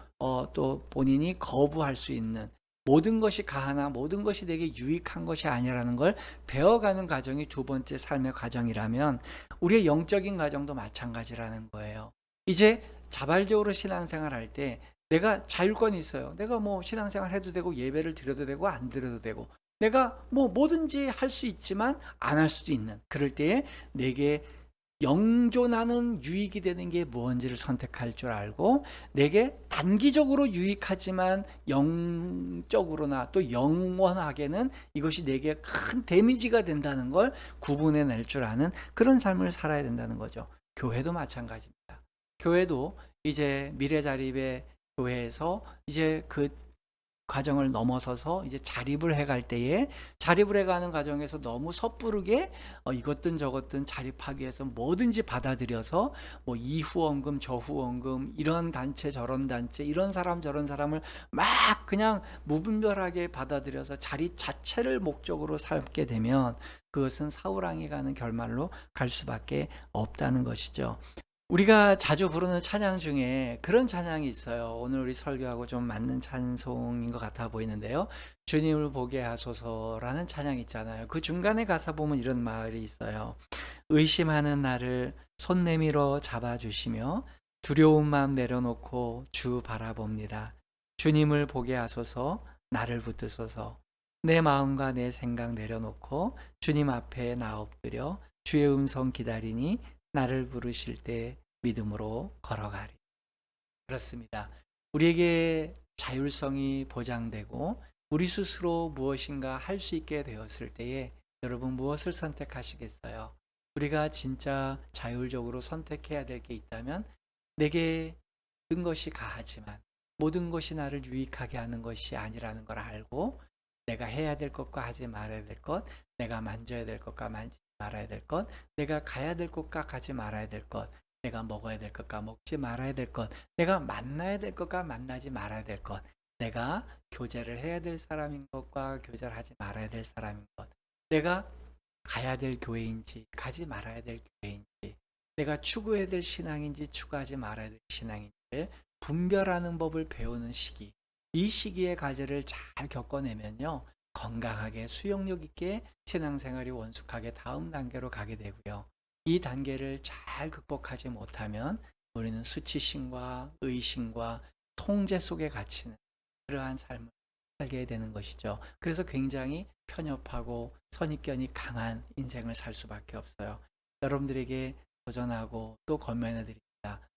또 본인이 거부할 수 있는, 모든 것이 가하나 모든 것이 내게 유익한 것이 아니라는 걸 배워가는 과정이 두 번째 삶의 과정이라면 우리의 영적인 과정도 마찬가지라는 거예요. 이제 자발적으로 신앙생활 할 때 내가 자율권이 있어요. 내가 뭐 신앙생활 해도 되고 예배를 드려도 되고 안 드려도 되고 내가 뭐 뭐든지 할 수 있지만 안 할 수도 있는, 그럴 때에 내게 영존하는 유익이 되는 게 무언지를 선택할 줄 알고 내게 단기적으로 유익하지만 영적으로나 또 영원하게는 이것이 내게 큰 데미지가 된다는 걸 구분해 낼 줄 아는 그런 삶을 살아야 된다는 거죠. 교회도 마찬가지입니다. 교회도 이제 미래자립의 교회에서 이제 그 과정을 넘어서서 이제 자립을 해갈 때에 자립을 해가는 과정에서 너무 섣부르게 이것든 저것든 자립하기 위해서 뭐든지 받아들여서 뭐 이 후원금 저 후원금 이런 단체 저런 단체 이런 사람 저런 사람을 막 그냥 무분별하게 받아들여서 자립 자체를 목적으로 삼게 되면 그것은 사울왕이 가는 결말로 갈 수밖에 없다는 것이죠. 우리가 자주 부르는 찬양 중에 그런 찬양이 있어요. 오늘 우리 설교하고 좀 맞는 찬송인 것 같아 보이는데요. 주님을 보게 하소서라는 찬양 있잖아요. 그 중간에 가사 보면 이런 말이 있어요. 의심하는 나를 손 내밀어 잡아주시며 두려운 마음 내려놓고 주 바라봅니다. 주님을 보게 하소서, 나를 붙드소서. 내 마음과 내 생각 내려놓고 주님 앞에 나 엎드려 주의 음성 기다리니 나를 부르실 때 믿음으로 걸어가리. 그렇습니다. 우리에게 자율성이 보장되고 우리 스스로 무엇인가 할 수 있게 되었을 때에 여러분 무엇을 선택하시겠어요? 우리가 진짜 자율적으로 선택해야 될 게 있다면 내게 모든 것이 가하지만 모든 것이 나를 유익하게 하는 것이 아니라는 걸 알고 내가 해야 될 것과 하지 말아야 될 것, 내가 만져야 될 것과 만지지 말아야 될 것, 내가 가야 될 곳과 가지 말아야 될 것, 내가 먹어야 될 것과 먹지 말아야 될 것, 내가 만나야 될 것과 만나지 말아야 될 것, 내가 교제를 해야 될 사람인 것과 교제를 하지 말아야 될 사람인 것, 내가 가야 될 교회인지 가지 말아야 될 교회인지, 내가 추구해야 될 신앙인지 추구하지 말아야 될 신앙인지를 분별하는 법을 배우는 시기, 이 시기의 과제를 잘 겪어내면요 건강하게 수용력 있게 신앙생활이 원숙하게 다음 단계로 가게 되고요. 이 단계를 잘 극복하지 못하면 우리는 수치심과 의심과 통제 속에 갇히는 그러한 삶을 살게 되는 것이죠. 그래서 굉장히 편협하고 선입견이 강한 인생을 살 수밖에 없어요. 여러분들에게 도전하고 또 권면해 드립니다.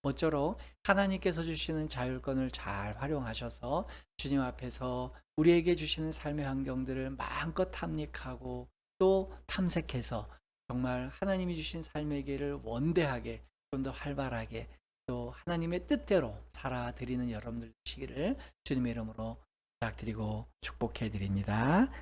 모쪼록 하나님께서 주시는 자율권을 잘 활용하셔서 주님 앞에서 우리에게 주시는 삶의 환경들을 마음껏 탐닉하고 또 탐색해서 정말 하나님이 주신 삶의 길을 원대하게 좀 더 활발하게 또 하나님의 뜻대로 살아드리는 여러분들 되시기를 주님의 이름으로 부탁드리고 축복해 드립니다.